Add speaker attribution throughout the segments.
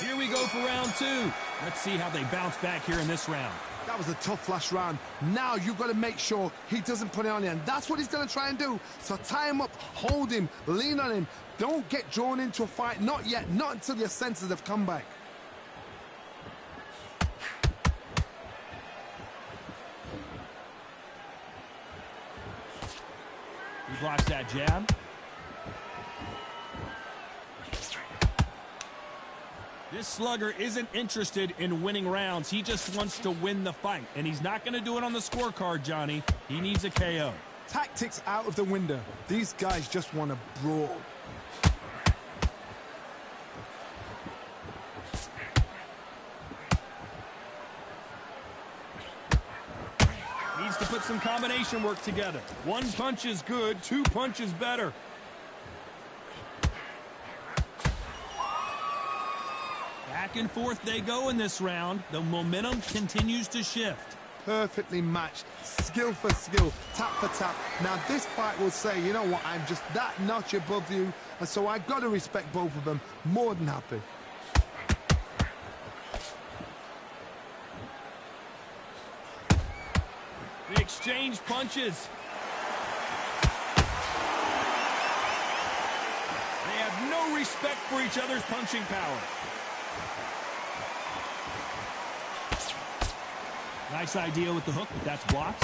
Speaker 1: Here we go for round two. Let's see how they bounce back here in this round.
Speaker 2: That was a tough last round. Now you've got to make sure he doesn't put it on you, and that's what he's going to try and do. So tie him up, hold him, lean on him. Don't get drawn into a fight. Not yet. Not until your senses have come back.
Speaker 1: He blocks that jab. This slugger isn't interested in winning rounds. He just wants to win the fight. And he's not going to do it on the scorecard, Johnny. He needs a KO.
Speaker 2: Tactics out of the window. These guys just want to brawl.
Speaker 1: Needs to put some combination work together. One punch is good, two punches better. Back and forth they go in this round. The momentum continues to shift.
Speaker 2: Perfectly matched, skill for skill, tap for tap. Now this fight will say, you know what, I'm just that notch above you, and so I've got to respect both of them. More than happy.
Speaker 1: They exchange punches. They have no respect for each other's punching power. Nice idea with the hook, but that's blocked.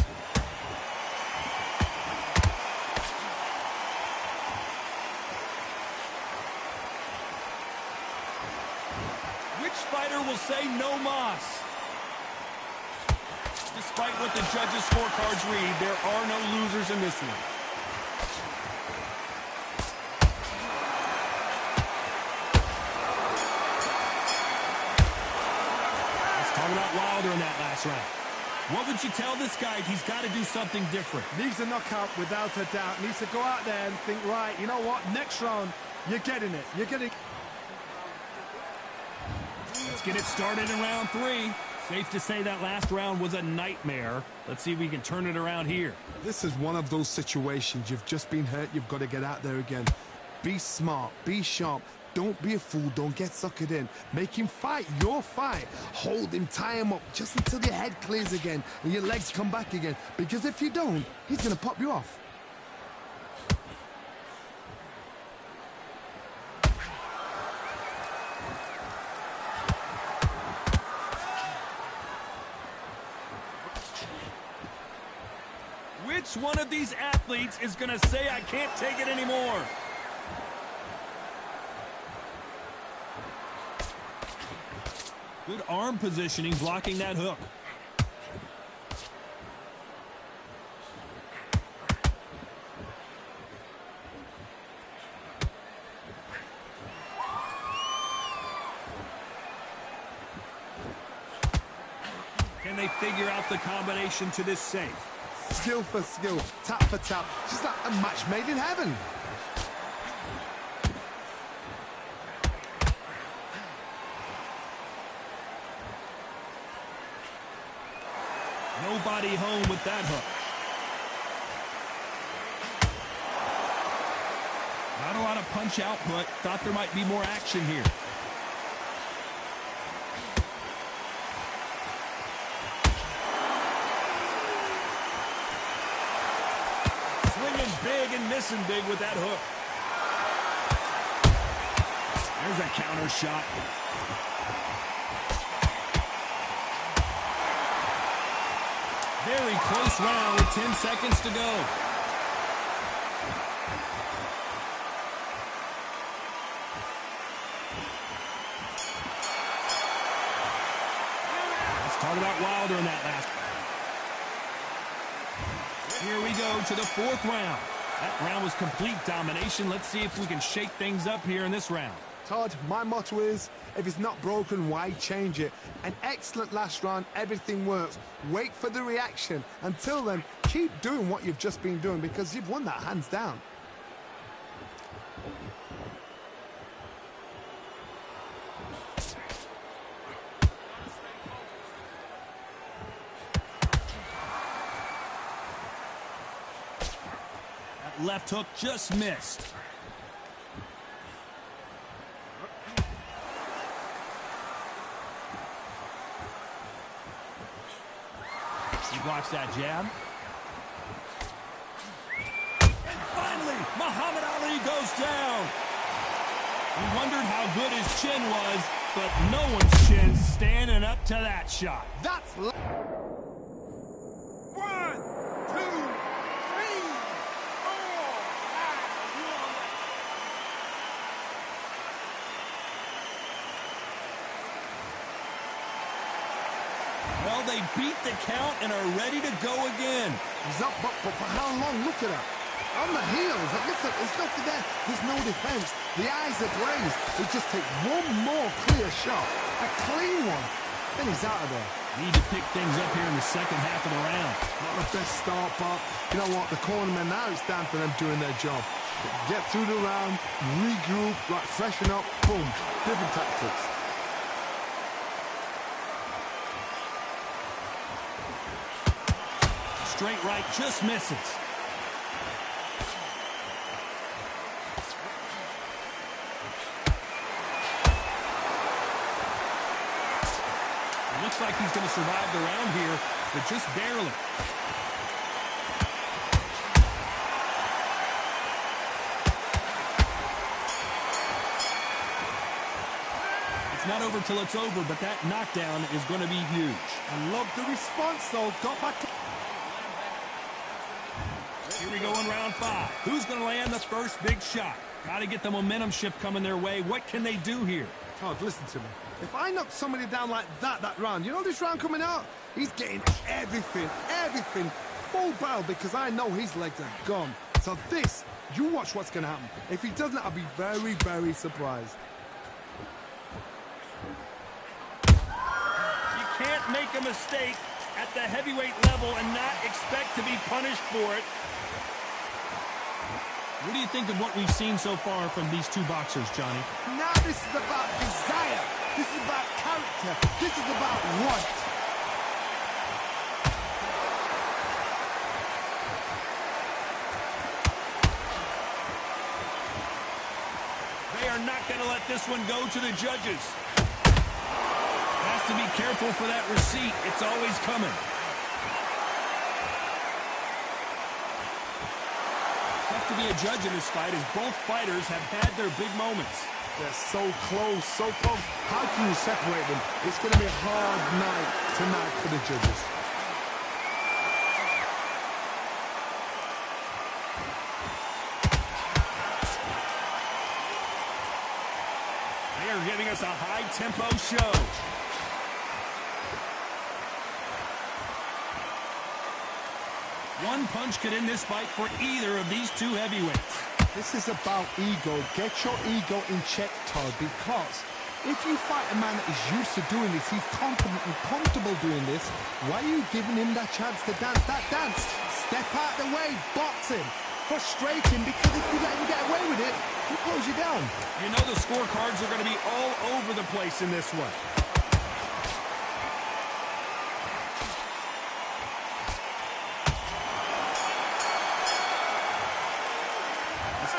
Speaker 1: Which fighter will say no mas? Despite what the judges' scorecards read, there are no losers in this one. Let's talk about Wilder in that last round. What would you tell this guy? He's got to do something different.
Speaker 2: Needs a knockout without a doubt. Needs to go out there and think, right, you know what, next round, you're getting it. You're getting.
Speaker 1: Let's get it started in round three. Safe to say that last round was a nightmare. Let's see if we can turn it around here.
Speaker 2: This is one of those situations. You've just been hurt. You've got to get out there again. Be smart. Be sharp. Don't be a fool. Don't get suckered in. Make him fight your fight. Hold him, tie him up just until your head clears again and your legs come back again. Because if you don't, he's going to pop you off.
Speaker 1: Which one of these athletes is going to say, I can't take it anymore? Good arm positioning, blocking that hook. Can they figure out the combination to this safe?
Speaker 2: Skill for skill, tap for tap, just like a match made in heaven.
Speaker 1: Nobody home with that hook. Not a lot of punch output. Thought there might be more action here. Swinging big and missing big with that hook. There's a counter shot. Very close round with 10 seconds to go. Let's talk about Wilder in that last. Here we go to the fourth round. That round was complete domination. Let's see if we can shake things up here in this round.
Speaker 2: Todd, my motto is, if it's not broken, why change it? An excellent last round, everything works. Wait for the reaction. Until then, keep doing what you've just been doing because you've won that hands down.
Speaker 1: That left hook just missed. Blocks that jab. And finally, Muhammad Ali goes down. We wondered how good his chin was, but no one's chin standing up to that shot.
Speaker 2: That's... 1, 2, 3, 4, 5, 1.
Speaker 1: Well, they beat the count and are ready to go again.
Speaker 2: He's up, but for how long? Look at that. On the heels. Listen, it's nothing there. There's no defense. The eyes are glazed. It just takes one more clear shot. A clean one. Then he's out of there.
Speaker 1: Need to pick things up here in the second half of the round.
Speaker 2: Not the best start, but you know what? The cornermen, now it's down for them doing their job. Get through the round, regroup, like freshen up, boom. Different tactics.
Speaker 1: Straight right, just misses. Looks like he's going to survive the round here, but just barely. It's not over till it's over, but that knockdown is going to be huge.
Speaker 2: I love the response, though. Got back to...
Speaker 1: Here we go in round 5. Who's going to land the first big shot? Got to get the momentum shift coming their way. What can they do here?
Speaker 2: Todd, listen to me. If I knock somebody down like that round, you know this round coming out? He's getting everything, full barrel, because I know his legs are gone. So this, you watch what's going to happen. If he doesn't, I'll be very, very surprised.
Speaker 1: You can't make a mistake at the heavyweight level and not expect to be punished for it. What do you think of what we've seen so far from these two boxers, Johnny?
Speaker 2: Now this is about desire. This is about character. This is about want.
Speaker 1: They are not going to let this one go to the judges. Has to be careful for that receipt. It's always coming. Tough to be a judge in this fight, as both fighters have had their big moments.
Speaker 2: They're so close, so close. How can you separate them? It's going to be a hard night tonight for the judges.
Speaker 1: They are giving us a high-tempo show. One punch could end this fight for either of these two heavyweights.
Speaker 2: This is about ego. Get your ego in check, Todd, because if you fight a man that is used to doing this, he's confident and comfortable doing this, why are you giving him that chance to dance that dance? Step out the way, box him, frustrate him, because if you let him get away with it, he'll close you down.
Speaker 1: You know the scorecards are going to be all over the place in this one.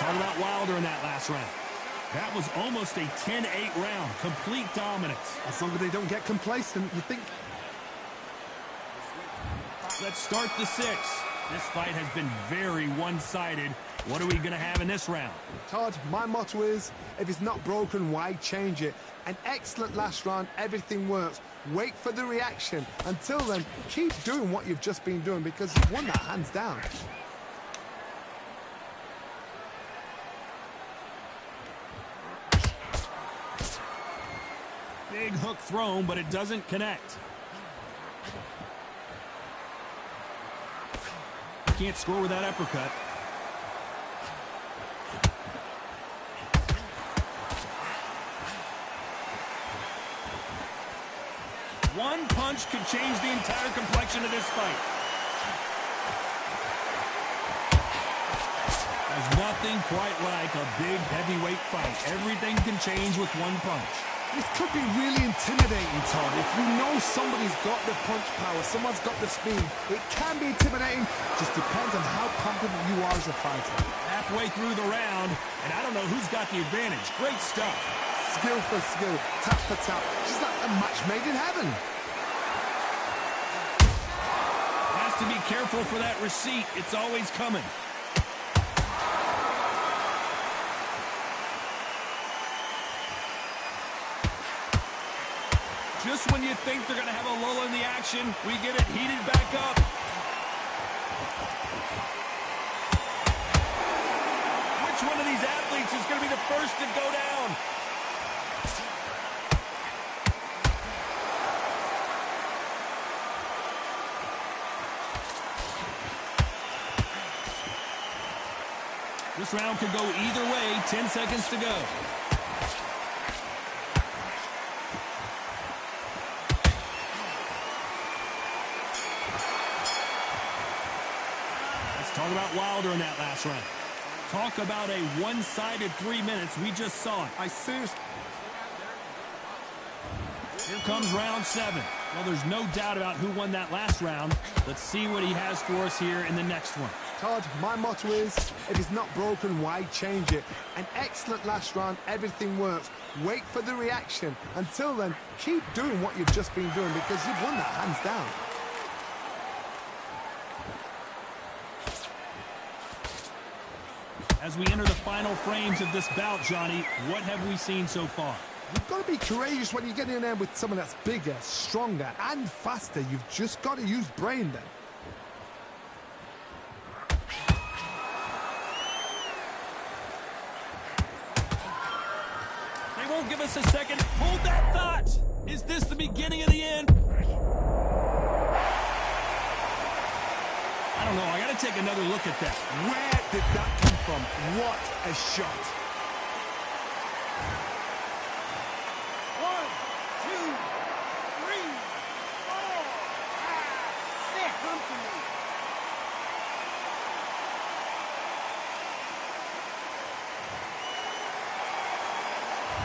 Speaker 1: Talk about Wilder in that last round. That was almost a 10-8 round. Complete dominance.
Speaker 2: As long as they don't get complacent, you think...
Speaker 1: Let's start the 6th. This fight has been very one-sided. What are we going to have in this round?
Speaker 2: Todd, my motto is, if it's not broken, why change it? An excellent last round, everything works. Wait for the reaction. Until then, keep doing what you've just been doing, because you've won that hands down.
Speaker 1: Big hook thrown, but it doesn't connect. Can't score with that uppercut. One punch could change the entire complexion of this fight. There's nothing quite like a big heavyweight fight. Everything can change with one punch.
Speaker 2: This could be really intimidating, Todd. If you know somebody's got the punch power, someone's got the speed, it can be intimidating. Just depends on how confident you are as a fighter.
Speaker 1: Halfway through the round, and I don't know who's got the advantage. Great stuff.
Speaker 2: Skill for skill, tap for tap. Just like a match made in heaven.
Speaker 1: to be careful for that receipt. It's always coming. Just when you think they're going to have a lull in the action, we get it heated back up. Which one of these athletes is going to be the first to go down? This round could go either way. 10 seconds to go. Talk about Wilder in that last round. Talk about a one-sided 3 minutes. We just saw it.
Speaker 2: I seriously...
Speaker 1: Here comes round 7. Well, there's no doubt about who won that last round. Let's see what he has for us here in the next one.
Speaker 2: Todd, my motto is, if it's not broken, why change it? An excellent last round, everything works. Wait for the reaction. Until then, keep doing what you've just been doing because you've won that hands down.
Speaker 1: As we enter the final frames of this bout, Johnny, what have we seen so far?
Speaker 2: You've got to be courageous when you get in there with someone that's bigger, stronger, and faster. You've just got to use brain then.
Speaker 1: They won't give us a second. Hold that thought. Is this the beginning of the end? I don't know. I got to take another look at that.
Speaker 2: Where did that come from? What a shot.
Speaker 3: 1, 2, 3, 4, 5, 6. Come to me.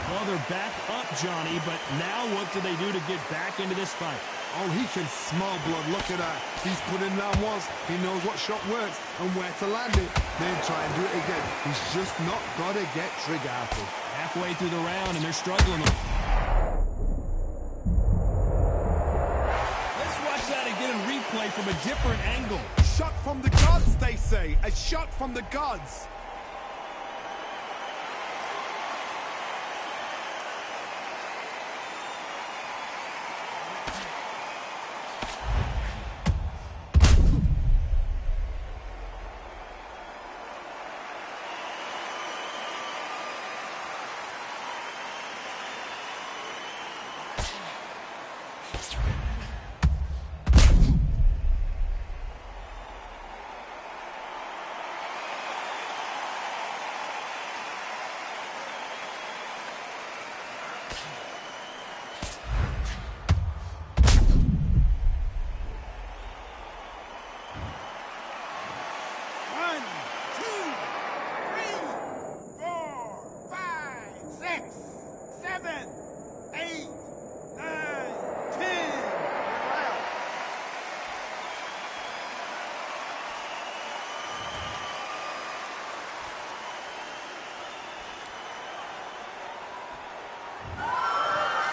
Speaker 1: Well, they're back up, Johnny, but now what do they do to get back into this fight?
Speaker 2: Oh, he can smell blood. Look at that. He's put in down once. He knows what shot works and where to land it. Then try and do it again. He's just not got to get trigger happy.
Speaker 1: Halfway through the round, and they're struggling. Let's watch that again in replay from a different angle.
Speaker 2: Shot from the gods, they say. A shot from the gods.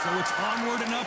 Speaker 1: So it's onward and up.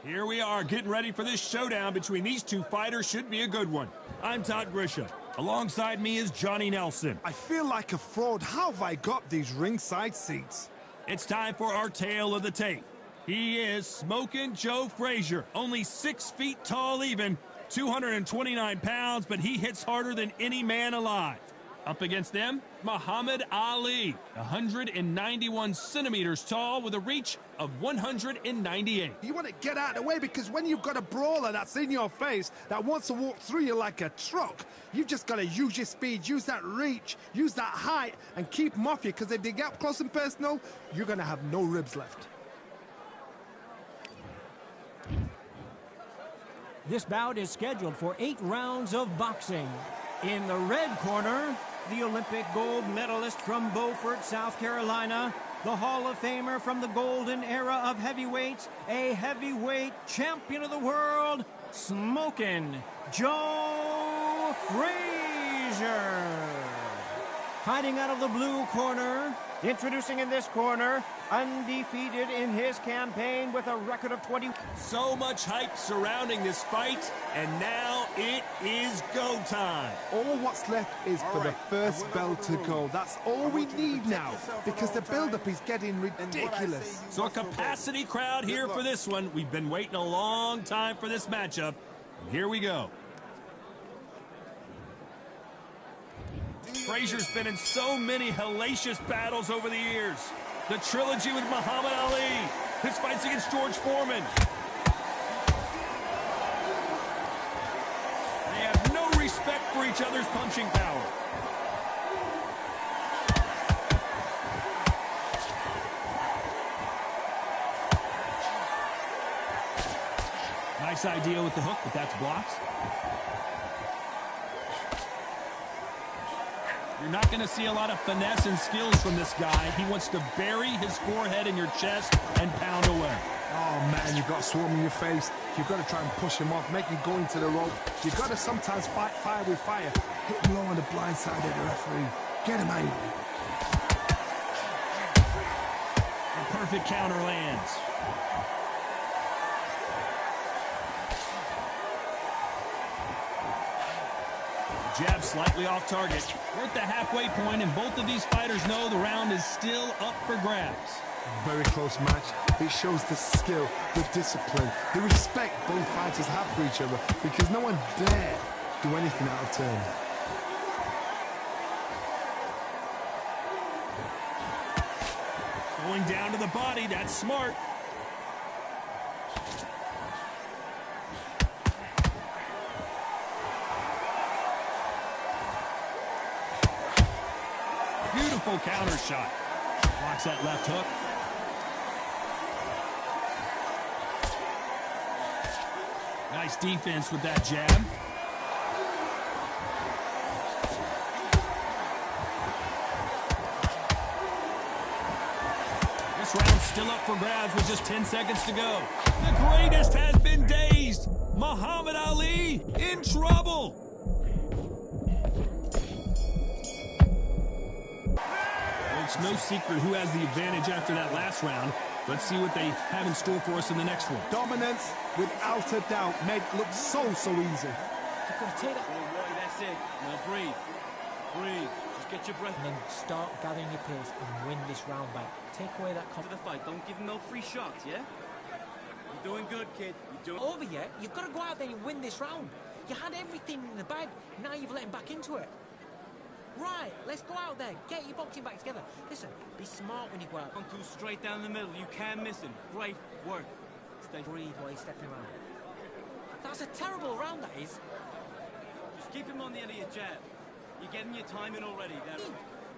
Speaker 1: Here we are, getting ready for this showdown between these two fighters. Should be a good one. I'm Todd Grisham. Alongside me is Johnny Nelson.
Speaker 2: I feel like a fraud. How have I got these ringside seats?
Speaker 1: It's time for our tale of the tape. He is Smokin' Joe Frazier, only 6 feet tall even, 229 pounds, but he hits harder than any man alive. Up against them, Muhammad Ali, 191 centimeters tall with a reach of 198.
Speaker 2: You want to get out of the way because when you've got a brawler that's in your face that wants to walk through you like a truck, you've just got to use your speed, use that reach, use that height, and keep them off you, because if they get up close and personal, you're going to have no ribs left.
Speaker 4: This bout is scheduled for 8 rounds of boxing. In the red corner, the Olympic gold medalist from Beaufort, South Carolina, the Hall of Famer from the golden era of heavyweights, a heavyweight champion of the world, Smokin' Joe Frazier. Fighting out of the blue corner, introducing in this corner, undefeated in his campaign with a record of 20.
Speaker 1: So much hype surrounding this fight, and now it is go time.
Speaker 2: All what's left is for the first bell to go. That's all we need now, because the build-up is getting ridiculous.
Speaker 1: So a capacity crowd here for this one. We've been waiting a long time for this matchup, and here we go. Frazier's been in so many hellacious battles over the years. The trilogy with Muhammad Ali, his fights against George Foreman. They have no respect for each other's punching power. Nice idea with the hook, but that's blocked. You're not going to see a lot of finesse and skills from this guy. He wants to bury his forehead in your chest and pound away.
Speaker 2: Oh, man, you've got swarm in your face. You've got to try and push him off, make him go into the rope. You've got to sometimes fight fire with fire. Hit him low on the blind side of the referee. Get him angry.
Speaker 1: A perfect counter lands. Jab slightly off target. We're at the halfway point, and both of these fighters know the round is still up for grabs.
Speaker 2: Very close match. It shows the skill, the discipline, the respect both fighters have for each other, because no one dare do anything out of turn.
Speaker 1: Going down to the body, that's smart. Beautiful counter shot. Blocks that left hook. Nice defense with that jab. This round's still up for grabs with just 10 seconds to go. The greatest has been dazed. Muhammad Ali in trouble. It's no secret who has the advantage after that last round. Let's see what they have in store for us in the next one.
Speaker 2: Dominance, without a doubt, made it look so easy.
Speaker 4: You've got to take that.
Speaker 5: All right, that's it. Now breathe. Breathe. Just get your breath.
Speaker 4: And then start gathering your pace and win this round back. Take away that
Speaker 5: To the fight. Don't give him no free shots, yeah? You're doing good, kid. You're doing...
Speaker 4: over yet. You've got to go out there and win this round. You had everything in the bag. Now you've let him back into it. Right, let's go out there. Get your boxing back together. Listen, be smart when you go out.
Speaker 5: 1, 2, straight down the middle. You can't miss him. Great work. Stay...
Speaker 4: Breathe while he's stepping around. That's a terrible round, that is.
Speaker 5: Just keep him on the end of your jab. You're getting your time in already. Now...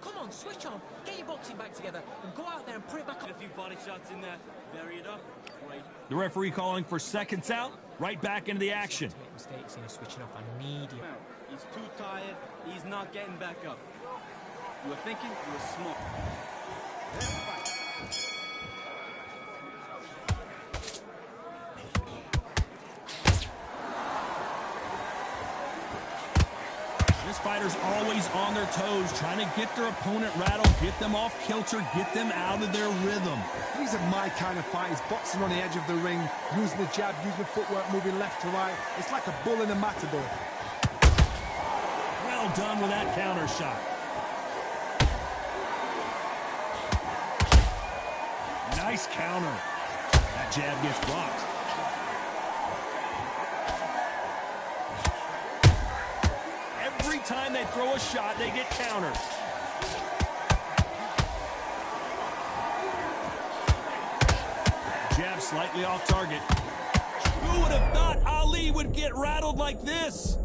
Speaker 4: Come on, switch on. Get your boxing back together and go out there and put it back
Speaker 5: Get
Speaker 4: up.
Speaker 5: a few body shots in there. Vary it up. Great.
Speaker 1: The referee calling for seconds out. Right back into the action.
Speaker 4: To make mistakes in switching off. I need you.
Speaker 5: He's too tired. He's not getting back up. You were thinking, you were smart.
Speaker 1: This fighters always on their toes, trying to get their opponent rattled, get them off kilter, get them out of their rhythm.
Speaker 2: These are my kind of fighters, boxing on the edge of the ring, using the jab, using the footwork, moving left to right. It's like a bull in a matador.
Speaker 1: Well done with that counter shot. Nice counter. That jab gets blocked. Every time they throw a shot, they get countered. Jab slightly off target. Who would have thought Ali would get rattled like this?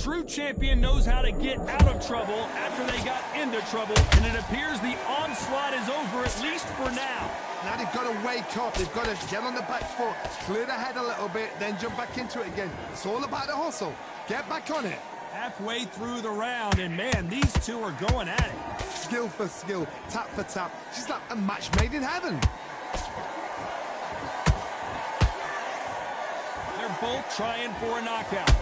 Speaker 1: True champion knows how to get out of trouble after they got into trouble, and it appears the onslaught is over, at least for now.
Speaker 2: Now they've got to wake up, they've got to get on the back foot, clear the head a little bit, then jump back into it again. It's all about the hustle. Get back on it.
Speaker 1: Halfway through the round, and man, these two are going at it.
Speaker 2: Skill for skill, tap for tap. She's like a match made in heaven.
Speaker 1: They're both trying for a knockout.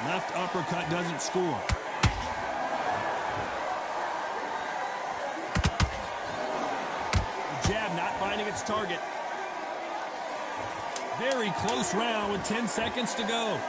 Speaker 1: Left uppercut doesn't score. The jab not finding its target. Very close round with 10 seconds to go.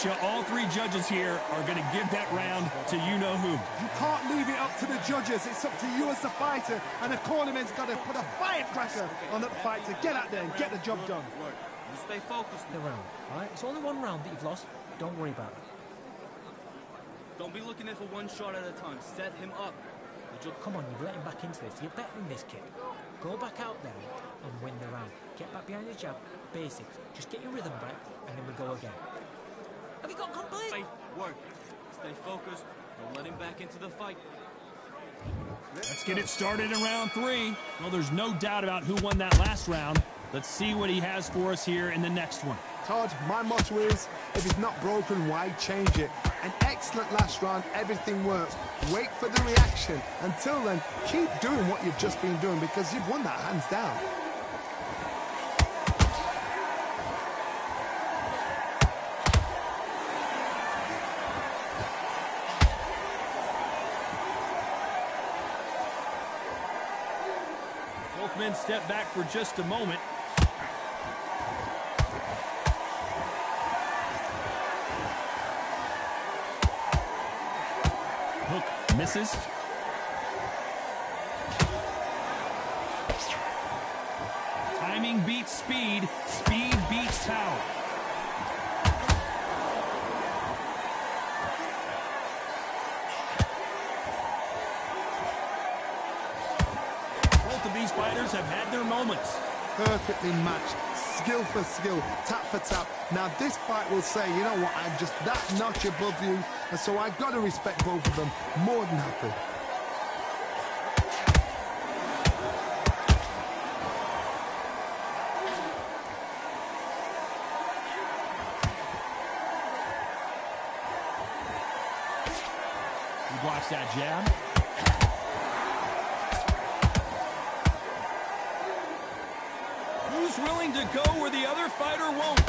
Speaker 1: You, all three judges here are going to give that round to you-know-who.
Speaker 2: You can't leave it up to the judges. It's up to you as the fighter, and the cornerman's got to put a firecracker on that fight to get out there and get the job done.
Speaker 5: You stay focused.
Speaker 4: The round, all right? It's only one round that you've lost. Don't worry about it.
Speaker 5: Don't be looking in for one shot at a time. Set him up.
Speaker 4: Come on, you've let him back into this. You're better than this kid. Go back out there and win the round. Get back behind the jab. Basics. Just get your rhythm back, and then we go again. Have you got complete?
Speaker 5: Fight, work. Stay focused. Don't let him back into the fight.
Speaker 1: Let's get it started in round 3. Well, there's no doubt about who won that last round. Let's see what he has for us here in the next one.
Speaker 2: Todd, my motto is, if it's not broken, why change it? An excellent last round, everything works. Wait for the reaction. Until then, keep doing what you've just been doing because you've won that hands down.
Speaker 1: Both men step back for just a moment. Hook misses. Timing beats speed. Speed beats power. Both of these fighters have had their moments.
Speaker 2: Perfectly matched, skill for skill, tap for tap. Now this fight will say, you know what, I'm just that notch above you, and so I've got to respect both of them. More than happy.
Speaker 1: He blocks that jab. Who's willing to go where the other fighter won't?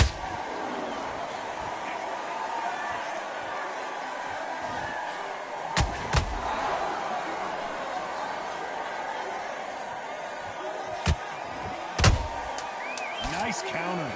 Speaker 1: Nice counter.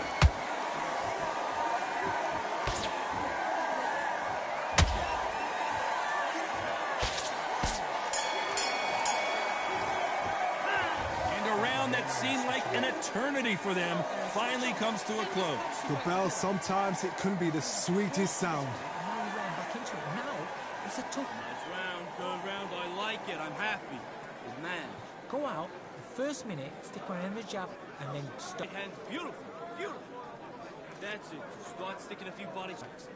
Speaker 1: That seemed like an eternity for them finally comes to a close.
Speaker 2: The bell, sometimes it can be the sweetest sound.
Speaker 4: Now you ran back into it. Now it's a tough.
Speaker 5: Nice round, good round. I like it. I'm happy. Good man.
Speaker 4: Go out. The first minute, stick one in the jab, and then stop.
Speaker 5: Right hand, beautiful, beautiful. That's it. Start sticking a few body shots.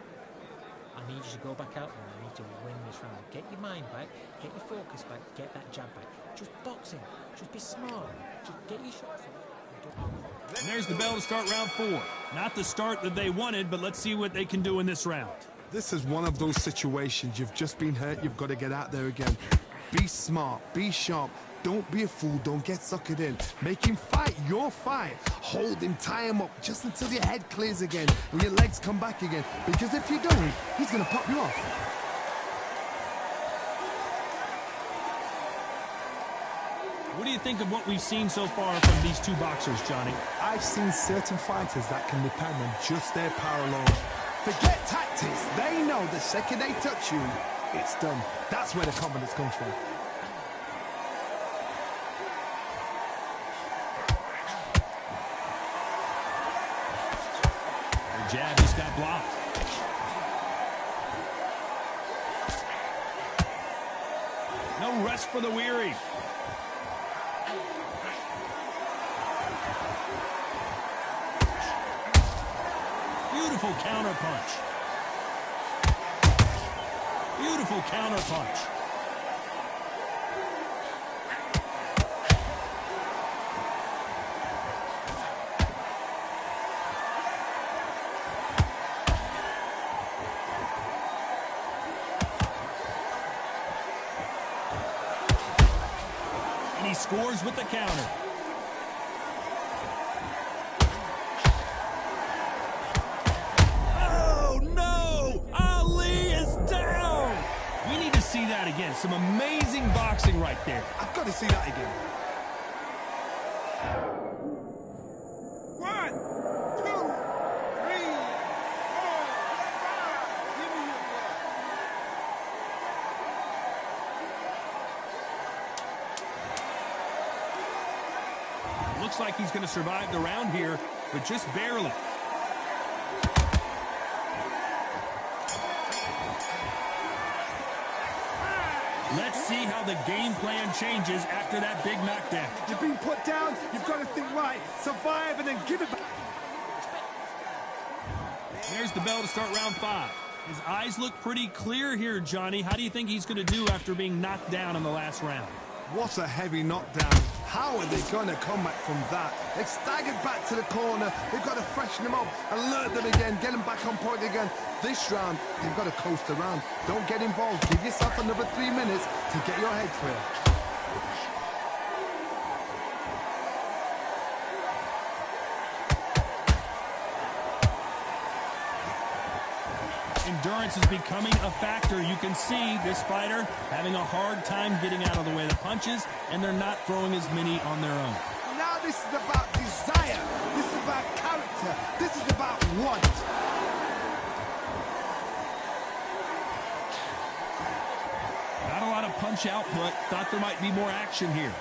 Speaker 4: I need you to go back out there. I need you to win this round. Get your mind back, get your focus back, get that jab back. Just boxing. Just be smart. Just get your shots off.
Speaker 1: And there's the bell to start round 4. Not the start that they wanted, but let's see what they can do in this round.
Speaker 2: This is one of those situations. You've just been hurt. You've got to get out there again. Be smart. Be sharp. Don't be a fool. Don't get suckered in. Make him fight your fight. Hold him, tie him up just until your head clears again and your legs come back again. Because if you don't, he's going to pop you off.
Speaker 1: What do you think of what we've seen so far from these two boxers, Johnny?
Speaker 2: I've seen certain fighters that can depend on just their power alone. Forget tactics. They know the second they touch you, it's done. That's where the confidence comes from.
Speaker 1: The jab just got blocked. No rest for the weary. Beautiful counter punch. Beautiful counter punch. And he scores with the counter. That again, some amazing boxing right there.
Speaker 2: I've got to see that again.
Speaker 3: 1, 2, 3, 4, 5. Give me your
Speaker 1: blood. Looks like he's going to survive the round here, but just barely. Let's see how the game plan changes after that big knockdown.
Speaker 2: You've been put down, you've got to think right, survive and then give it back.
Speaker 1: There's the bell to start round 5. His eyes look pretty clear here, Johnny. How do you think he's going to do after being knocked down in the last round?
Speaker 2: What a heavy knockdown. How are they going to come back from that? They've staggered back to the corner. They've got to freshen them up, alert them again, get them back on point again. This round, they've got to coast around. Don't get involved. Give yourself another 3 minutes to get your head clear.
Speaker 1: Endurance is becoming a factor. You can see this fighter having a hard time getting out of the way of the punches, and they're not throwing as many on their own.
Speaker 2: Now this is about desire. This is about character. This is about want.
Speaker 1: Not a lot of punch output. Thought there might be more action here.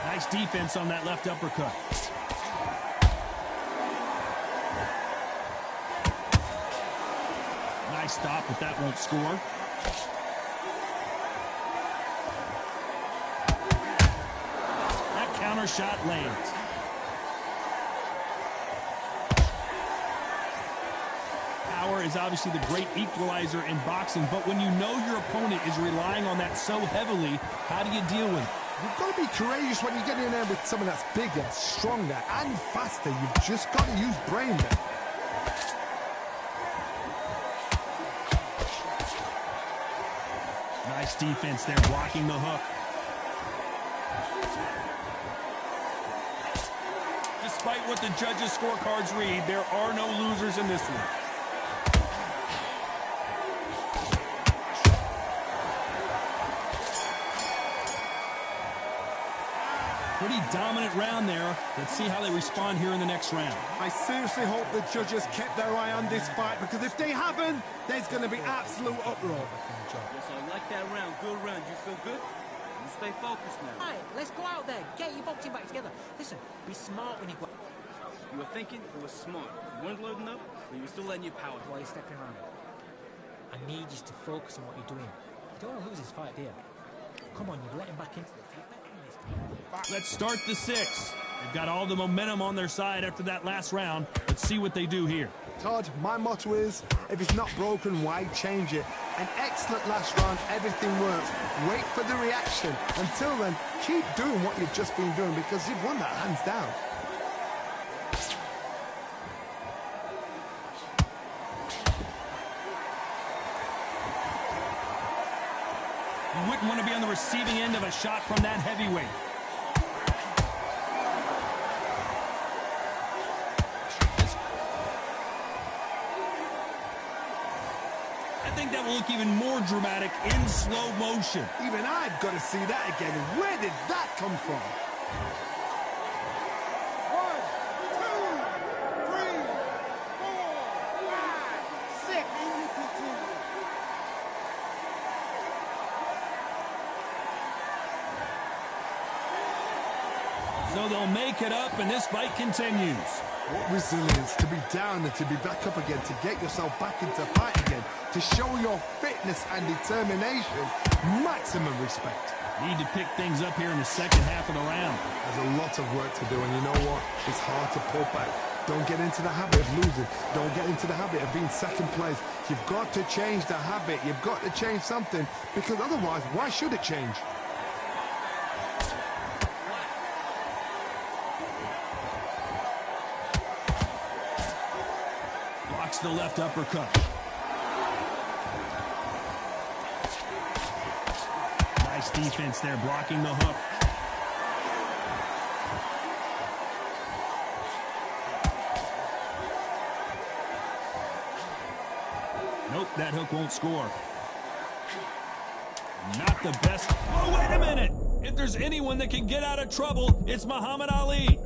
Speaker 1: Nice defense on that left uppercut. Nice stop, but that won't score. That counter shot lands. Power is obviously the great equalizer in boxing, but when you know your opponent is relying on that so heavily, how do you deal with it?
Speaker 2: You've got to be courageous when you get in there with someone that's bigger, stronger, and faster. You've just got to use brain there.
Speaker 1: Nice defense there, blocking the hook. Despite what the judges' scorecards read, there are no losers in this one. Pretty dominant round there. Let's see how they respond here in the next round.
Speaker 2: I seriously hope the judges kept their eye on this fight, because if they haven't, there's going to be absolute uproar.
Speaker 5: Yes, I like that round. Good round. You feel good? You stay focused now.
Speaker 4: Right, let's go out there. Get your boxing back together. Listen, be smart when you go.
Speaker 5: You were thinking, you were smart. You weren't loading up, but you were still letting your power.
Speaker 4: While you're stepping around, I need you to focus on what you're doing. You don't want to lose this fight, do you? Come on, you've let him back into this.
Speaker 1: Let's start the 6th. They've got all the momentum on their side after that last round. Let's see what they do here.
Speaker 2: Todd, my motto is, if it's not broken, why change it? An excellent last round, everything works. Wait for the reaction. Until then, keep doing what you've just been doing because you've won that hands down.
Speaker 1: You wouldn't want to be on the receiving end of a shot from that heavyweight. I think that will look even more dramatic in slow motion.
Speaker 2: Even I've got to see that again. Where did that come from?
Speaker 1: 1, 2, 3, 4, 5, 6. So they'll make it up and this fight continues.
Speaker 2: What resilience to be down and to be back up again, to get yourself back into fight again, to show your fitness and determination. Maximum respect.
Speaker 1: Need to pick things up here in the second half of the round.
Speaker 2: There's a lot of work to do, and you know what? It's hard to pull back. Don't get into the habit of losing. Don't get into the habit of being second place. You've got to change the habit. You've got to change something, because otherwise, why should it change?
Speaker 1: Blocks the left uppercut. Nice defense there, blocking the hook. Nope, that hook won't score. Not the best. Oh, wait a minute! If there's anyone that can get out of trouble, it's Muhammad Ali.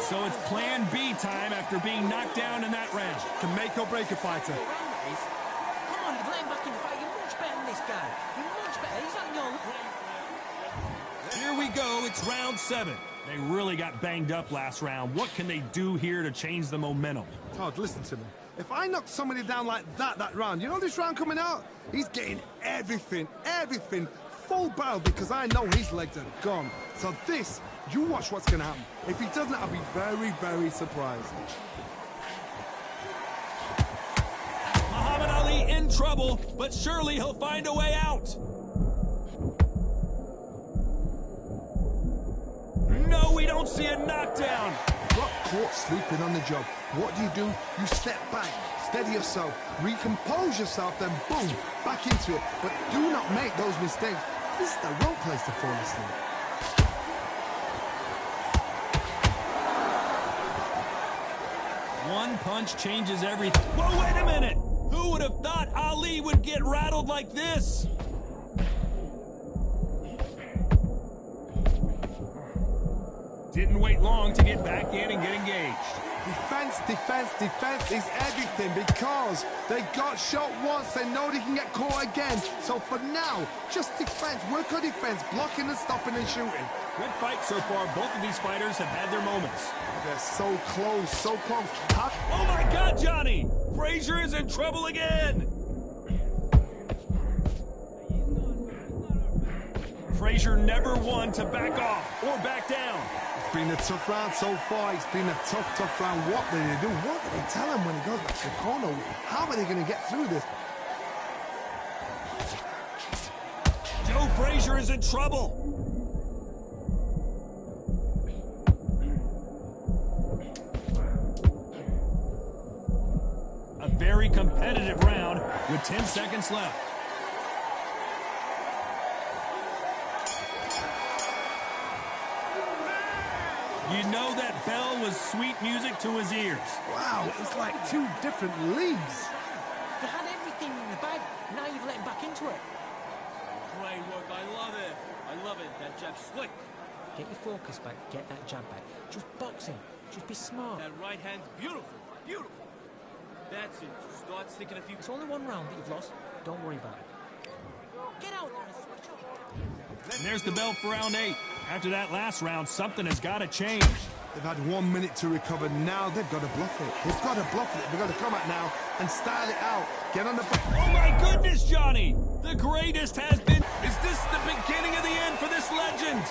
Speaker 1: So it's plan B time after being knocked down in that round.
Speaker 2: Can make or break a fighter.
Speaker 6: Come on, you've let him back in the fight. You're much better than this guy. You're much better. He's on your...
Speaker 1: Here we go. It's round 7. They really got banged up last round. What can they do here to change the momentum?
Speaker 2: Todd, listen to me. If I knock somebody down like that round, you know this round coming out? He's getting everything, full barrel, because I know his legs are gone. So this, you watch what's going to happen. If he doesn't, I'll be very, very surprised.
Speaker 1: Muhammad Ali in trouble, but surely he'll find a way out. No, we don't see a knockdown.
Speaker 2: Got caught sleeping on the job. What do? You step back, steady yourself, recompose yourself, then boom, back into it. But do not make those mistakes. This is the wrong place to fall asleep.
Speaker 1: One punch changes everything. Whoa, wait a minute! Who would have thought Ali would get rattled like this? Didn't wait long to get back in and get engaged.
Speaker 2: Defense is everything, because they got shot once, they know they can get caught again. So for now, just defense, work on defense, blocking and stopping and shooting.
Speaker 1: Good fight so far. Both of these fighters have had their moments.
Speaker 2: They're so close, so close.
Speaker 1: Oh my God, Johnny! Frazier is in trouble again! Frazier never one to back off or back down.
Speaker 2: It's been a tough round so far. It's been a tough round. What do they do? What do they tell him when he goes back to the corner? How are they going to get through this?
Speaker 1: Joe Frazier is in trouble. A very competitive round with 10 seconds left. You know that bell was sweet music to his ears.
Speaker 2: Wow, it's like two different leagues.
Speaker 6: You had everything in the bag. Now you've let him back into it.
Speaker 5: Great work. I love it. I love it. That jab's slick.
Speaker 6: Get your focus back. Get that jab back. Just boxing. Just be smart.
Speaker 5: That right hand's beautiful. Beautiful. That's it. Start sticking a few...
Speaker 6: It's only one round that you've lost. Don't worry about it. Get out there and switch up.
Speaker 1: And there's the bell for round 8. After that last round, something has got to change.
Speaker 2: They've had 1 minute to recover. Now they've got to bluff it. They've got to bluff it. They've got to come out now and style it out. Get on the...
Speaker 1: Oh my goodness, Johnny! The greatest has been... Is this the beginning of the end for this this legend.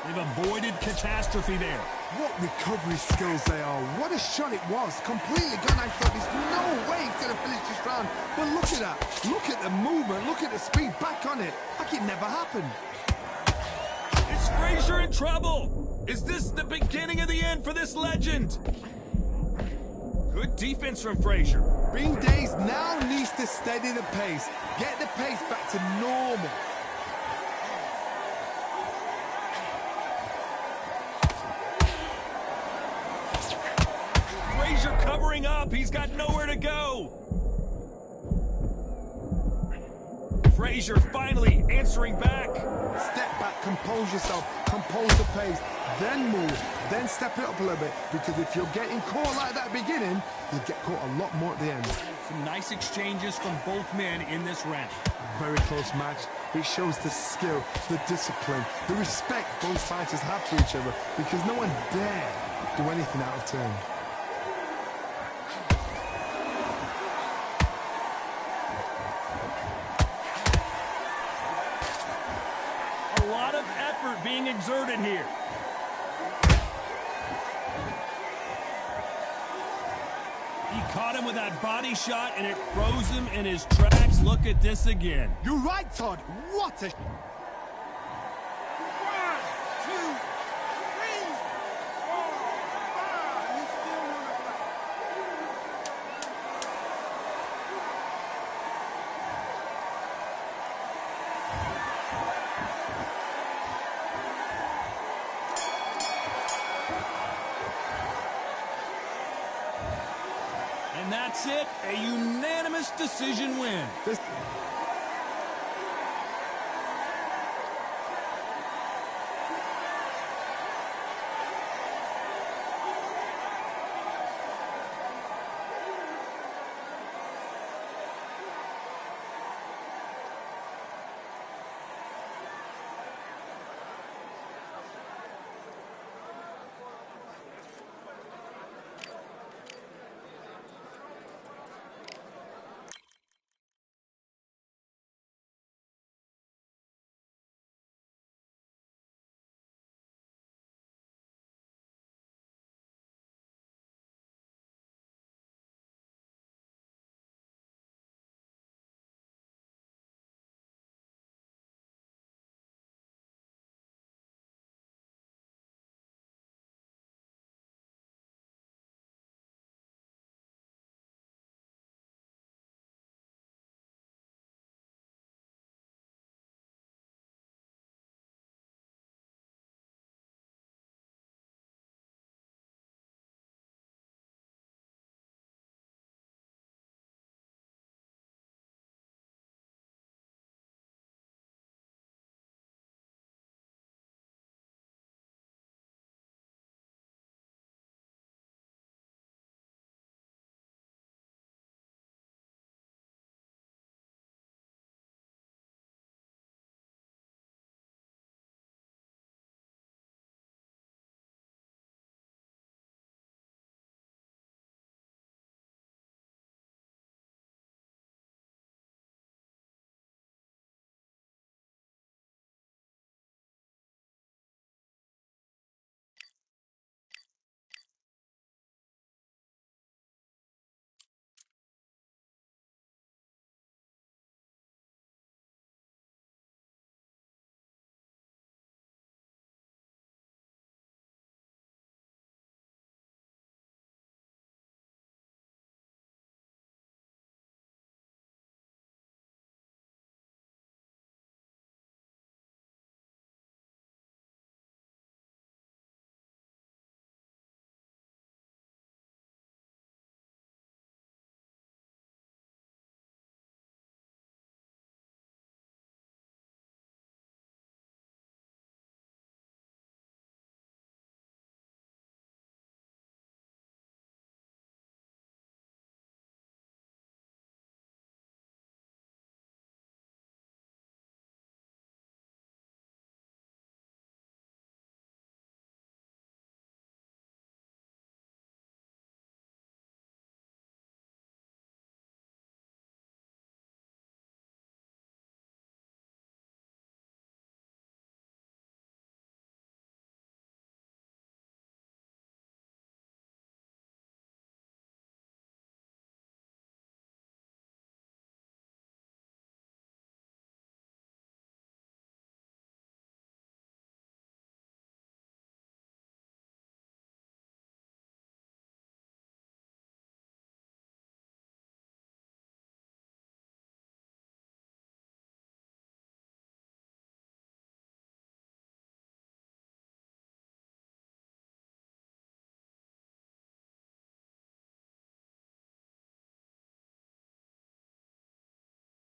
Speaker 1: They've avoided catastrophe there.
Speaker 2: What recovery skills they are. What a shot it was. Completely gone. I thought there's no way he's going to finish this round. But look at that. Look at the movement. Look at the speed. Back on it. Like it never happened.
Speaker 1: Is Frazier in trouble? Is this the beginning of the end for this legend? Good defense from Frazier.
Speaker 2: Bean Days now needs to steady the pace. Get the pace back to normal.
Speaker 1: Frazier covering up. He's got nowhere to go. Frazier finally answering back.
Speaker 2: Step back, compose yourself, compose the pace, then move, then step it up a little bit. Because if you're getting caught like that at the beginning, you'll get caught a lot more at the end.
Speaker 1: Some nice exchanges from both men in this round.
Speaker 2: Very close match. It shows the skill, the discipline, the respect both fighters have for each other. Because no one dare do anything out of turn.
Speaker 1: A lot of effort being exerted here. He caught him with that body shot, and it froze him in his tracks. Look at this again.
Speaker 2: You're right, Todd. What a...
Speaker 3: 1, 2, 3, 4, 5. You still want to fight?
Speaker 1: And that's it, a unanimous decision win.